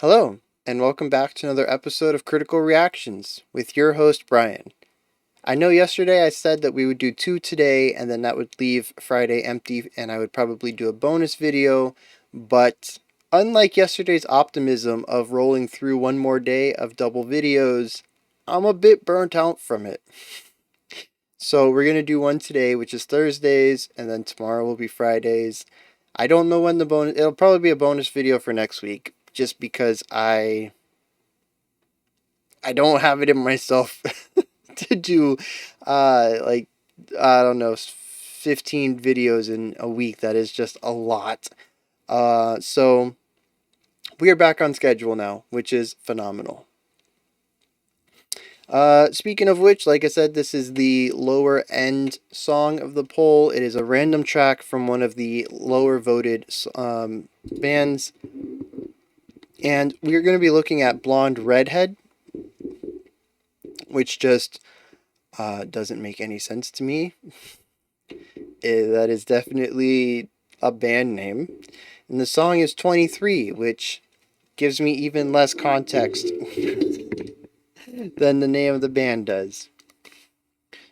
Hello, and welcome back to another episode of Critical Reactions with your host, Bryan. I know yesterday I said that we would do two today, and then that would leave Friday empty, and I would probably do a bonus video, but unlike yesterday's optimism of rolling through one more day of double videos, I'm a bit burnt out from it. So we're going to do one today, which is Thursdays, and then tomorrow will be Fridays. I don't know when the bonus, it'll probably be a bonus video for next week, just because I don't have it in myself to do like I don't know 15 videos in a week. That is just a lot. So we are back on schedule now, which is phenomenal. Speaking of which, like I said, this is the lower end song of the poll. It is a random track from one of the lower voted bands. And we're going to be looking at Blonde Redhead, which just doesn't make any sense to me. That is definitely a band name. And the song is 23, which gives me even less context than the name of the band does.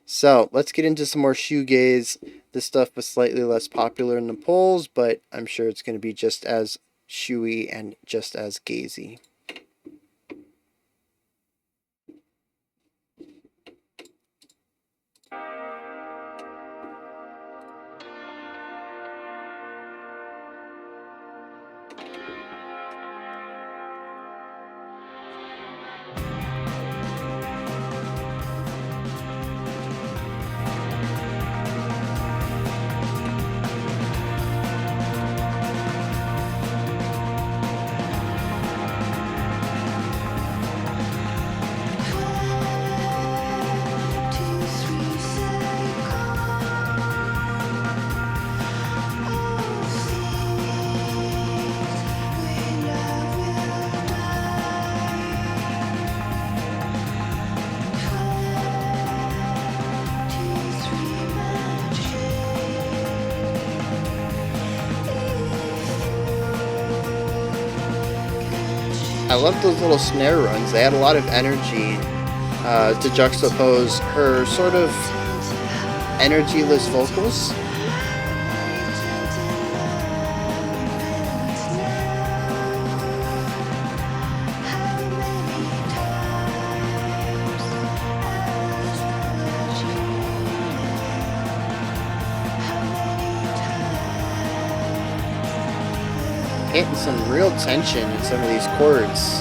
So let's get into some more shoegaze. This stuff was slightly less popular in the polls, but I'm sure it's going to be just as shoey and just as gazy. I love those little snare runs. They add a lot of energy to juxtapose her sort of energyless vocals. Hitting some real tension in some of these chords.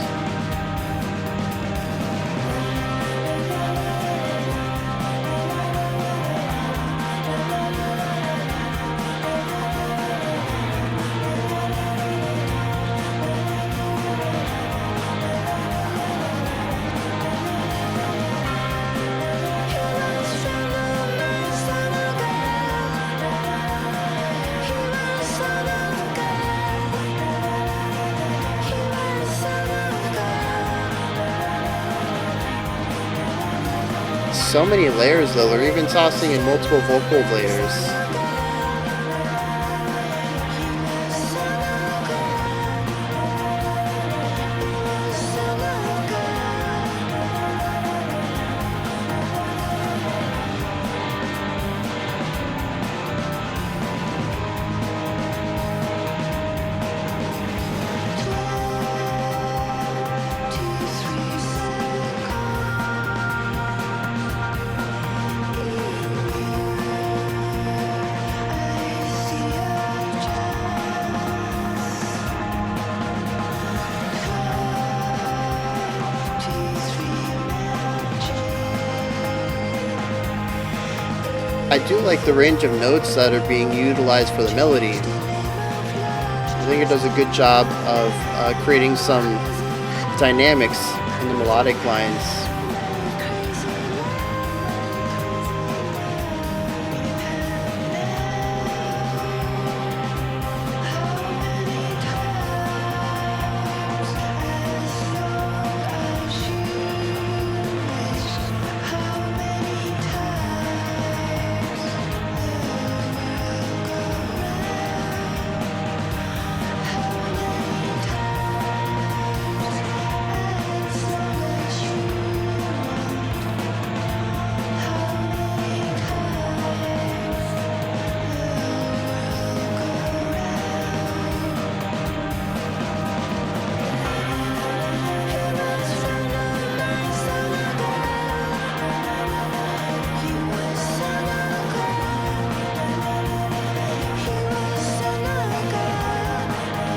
So many layers though, they're even tossing in multiple vocal layers. I do like the range of notes that are being utilized for the melody. I think it does a good job of creating some dynamics in the melodic lines.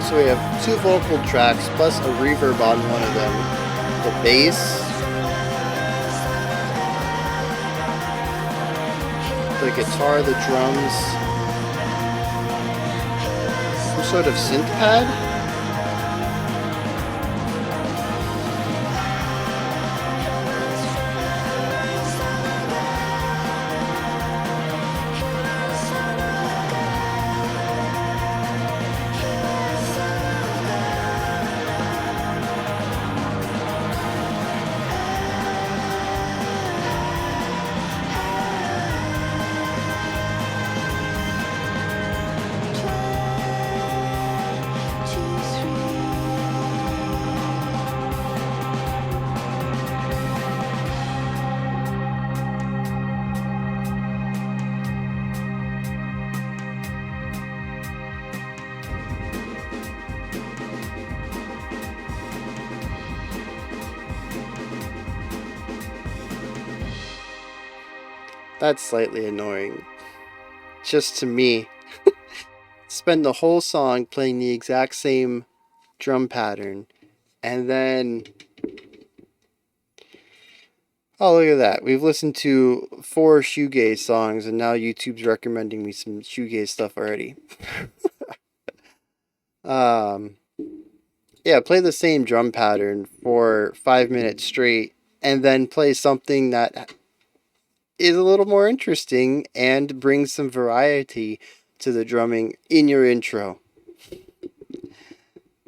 So we have two vocal tracks plus a reverb on one of them. The bass, the guitar, the drums, some sort of synth pad. That's slightly annoying. Just to me. Spend the whole song playing the exact same drum pattern, and then oh, look at that. We've listened to 4 shoegaze songs, and now YouTube's recommending me some shoegaze stuff already. um, yeah, play the same drum pattern for 5 minutes straight, and then play something that is a little more interesting and brings some variety to the drumming in your intro.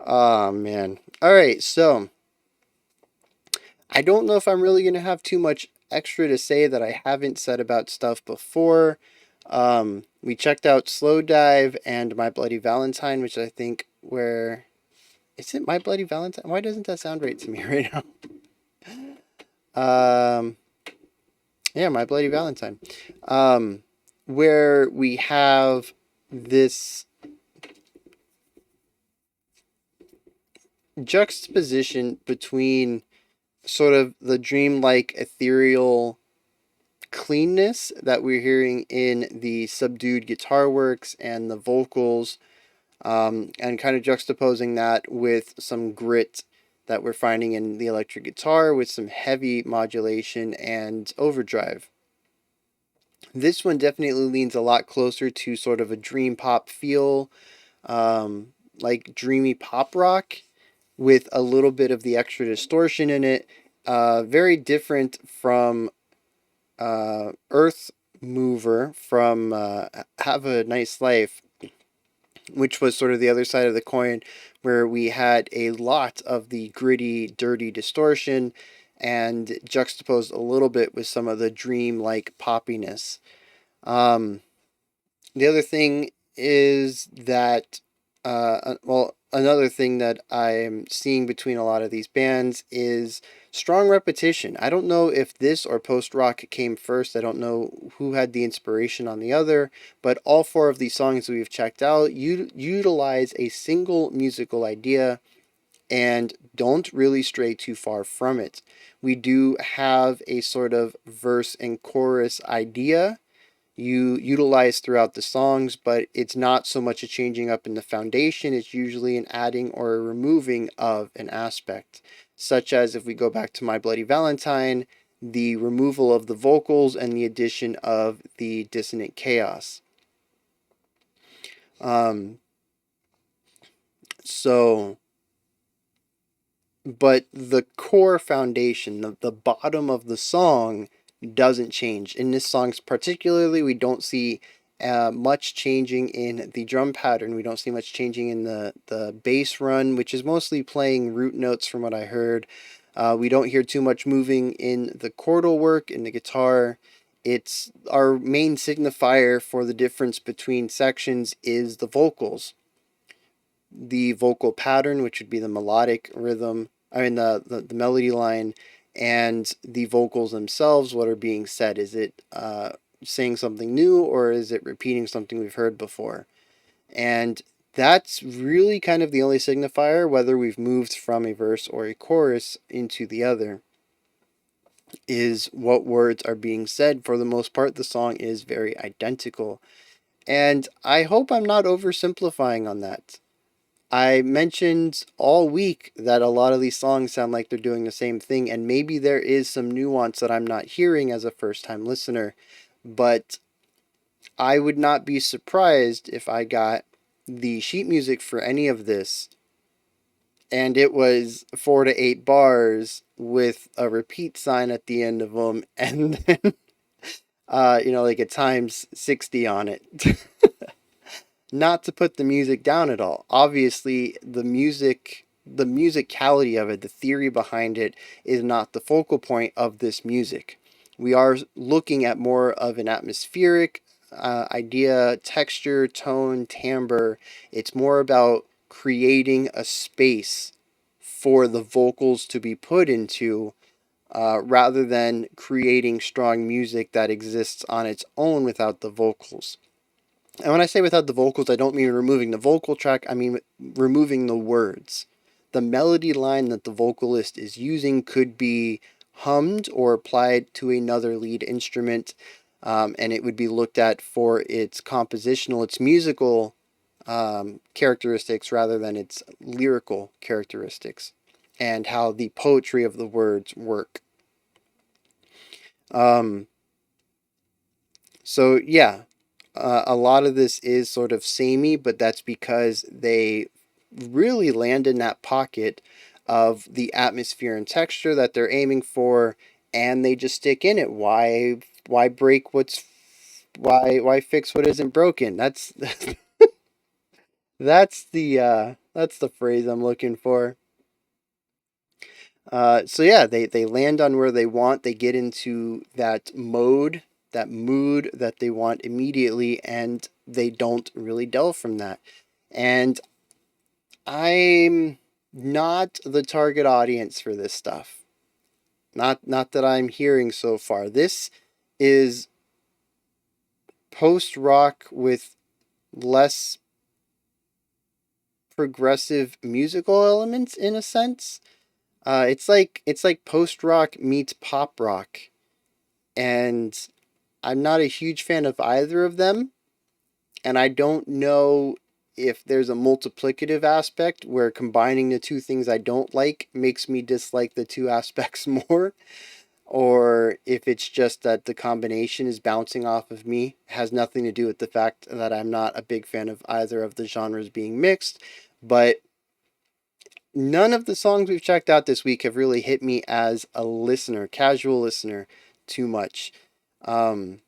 Oh, man. Alright, so I don't know if I'm really going to have too much extra to say that I haven't said about stuff before. We checked out Slow Dive and My Bloody Valentine, which I think where... Is it My Bloody Valentine? Why doesn't that sound right to me right now? Yeah, My Bloody Valentine. Where we have this juxtaposition between sort of the dreamlike, ethereal cleanness that we're hearing in the subdued guitar works and the vocals, and kind of juxtaposing that with some grit that we're finding in the electric guitar with some heavy modulation and overdrive. This one definitely leans a lot closer to sort of a dream pop feel, like dreamy pop rock with a little bit of the extra distortion in it. Very different from Earth Mover from Have a Nice Life, which was sort of the other side of the coin, where we had a lot of the gritty, dirty distortion and juxtaposed a little bit with some of the dream-like poppiness. The other thing is that, another thing that I'm seeing between a lot of these bands is strong repetition. I don't know if this or post rock came first. I don't know who had the inspiration on the other, but all 4 of these songs we've checked out utilize a single musical idea and don't really stray too far from it. We do have a sort of verse and chorus idea you utilize throughout the songs, but it's not so much a changing up in the foundation, it's usually an adding or a removing of an aspect. Such as if we go back to My Bloody Valentine, the removal of the vocals and the addition of the dissonant chaos. So, but the core foundation, the bottom of the song doesn't change. In this song particularly, we don't see much changing in the drum pattern. We don't see much changing in the bass run, which is mostly playing root notes from what I heard. We don't hear too much moving in the chordal work, in the guitar. It's our main signifier for the difference between sections is the vocals. The vocal pattern, which would be the melodic rhythm, the melody line, and the vocals themselves, what are being said. Is it saying something new, or is it repeating something we've heard before? And that's really kind of the only signifier, whether we've moved from a verse or a chorus into the other, is what words are being said. For the most part, the song is very identical. And I hope I'm not oversimplifying on that. I mentioned all week that a lot of these songs sound like they're doing the same thing, and maybe there is some nuance that I'm not hearing as a first time listener, but I would not be surprised if I got the sheet music for any of this and it was 4 to 8 bars with a repeat sign at the end of them, and then, like a times 60 on it. Not to put the music down at all. Obviously, the musicality of it, the theory behind it, is not the focal point of this music. We are looking at more of an atmospheric idea, texture, tone, timbre. It's more about creating a space for the vocals to be put into rather than creating strong music that exists on its own without the vocals. And when I say without the vocals, I don't mean removing the vocal track, I mean removing the words. The melody line that the vocalist is using could be hummed or applied to another lead instrument, and it would be looked at for its compositional, its musical characteristics rather than its lyrical characteristics, and how the poetry of the words work. Um, so, yeah, a lot of this is sort of samey, but that's because they really land in that pocket of the atmosphere and texture that they're aiming for, and they just stick in it. Why break what's why fix what isn't broken? That's the phrase I'm looking for. So yeah, they land on where they want. They get into that mode, that mood that they want immediately, and they don't really delve from that. And I'm not the target audience for this stuff. Not that I'm hearing so far. This is post rock with less progressive musical elements in a sense. It's like post rock meets pop rock, and I'm not a huge fan of either of them, and I don't know if there's a multiplicative aspect where combining the two things I don't like makes me dislike the two aspects more, or if it's just that the combination is bouncing off of me. It has nothing to do with the fact that I'm not a big fan of either of the genres being mixed, but none of the songs we've checked out this week have really hit me as a listener, casual listener, too much. Um,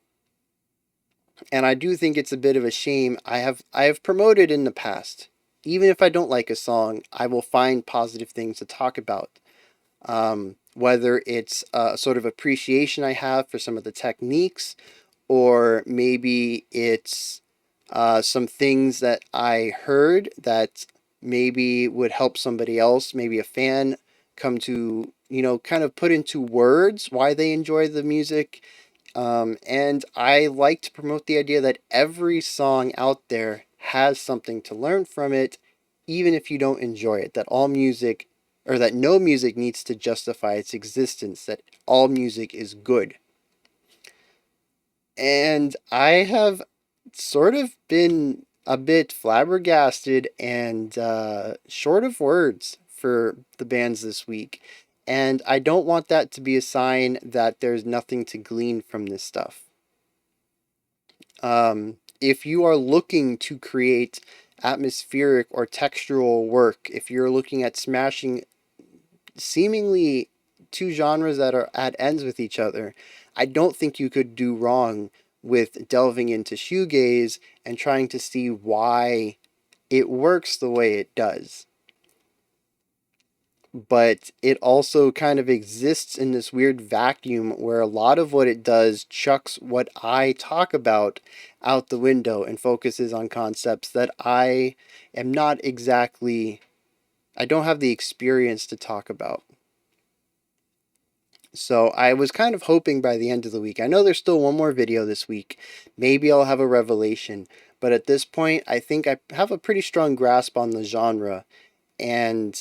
and I do think it's a bit of a shame. I have promoted in the past. Even if I don't like a song, I will find positive things to talk about. Whether it's a sort of appreciation I have for some of the techniques, or maybe it's some things that I heard that maybe would help somebody else, maybe a fan, come to, kind of put into words why they enjoy the music. And I like to promote the idea that every song out there has something to learn from it, even if you don't enjoy it. That all music, or that no music needs to justify its existence, that all music is good. And I have sort of been a bit flabbergasted and short of words for the bands this week. And I don't want that to be a sign that there's nothing to glean from this stuff. If you are looking to create atmospheric or textural work, if you're looking at smashing seemingly two genres that are at ends with each other, I don't think you could do wrong with delving into shoegaze and trying to see why it works the way it does. But it also kind of exists in this weird vacuum where a lot of what it does chucks what I talk about out the window and focuses on concepts that I am not exactly, I don't have the experience to talk about. So I was kind of hoping by the end of the week. I know there's still one more video this week. Maybe I'll have a revelation. But at this point, I think I have a pretty strong grasp on the genre. And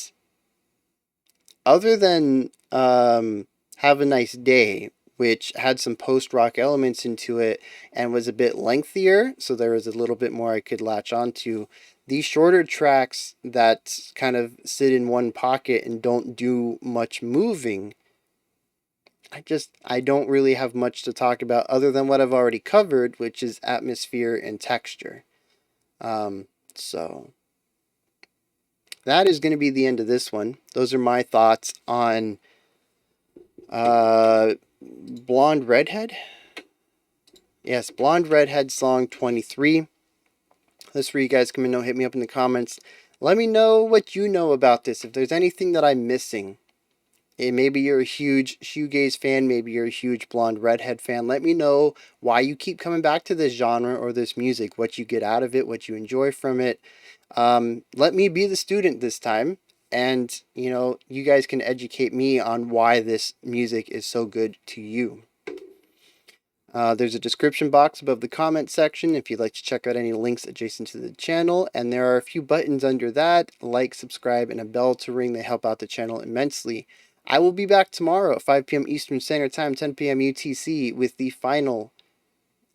other than Have a Nice Day, which had some post rock elements into it and was a bit lengthier, so there was a little bit more I could latch onto, these shorter tracks that kind of sit in one pocket and don't do much moving, I don't really have much to talk about other than what I've already covered, which is atmosphere and texture. So that is going to be the end of this one. Those are my thoughts on Blonde Redhead. Yes, Blonde Redhead song 23. That's where you guys come and hit me up in the comments. Let me know what you know about this. If there's anything that I'm missing. Hey, maybe you're a huge shoegaze fan. Maybe you're a huge Blonde Redhead fan. Let me know why you keep coming back to this genre or this music. What you get out of it. What you enjoy from it. Let me be the student this time. And, you guys can educate me on why this music is so good to you. There's a description box above the comment section if you'd like to check out any links adjacent to the channel, and there are a few buttons under that, like, subscribe, and a bell to ring. They help out the channel immensely. I will be back tomorrow at 5 p.m. Eastern Standard Time, 10 p.m. UTC, with the final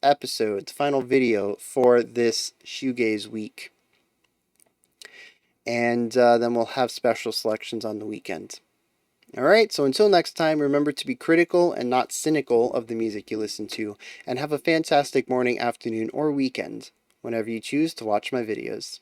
episode, the final video for this shoegaze week. And then we'll have special selections on the weekend. Alright, so until next time, remember to be critical and not cynical of the music you listen to, and have a fantastic morning, afternoon, or weekend, whenever you choose to watch my videos.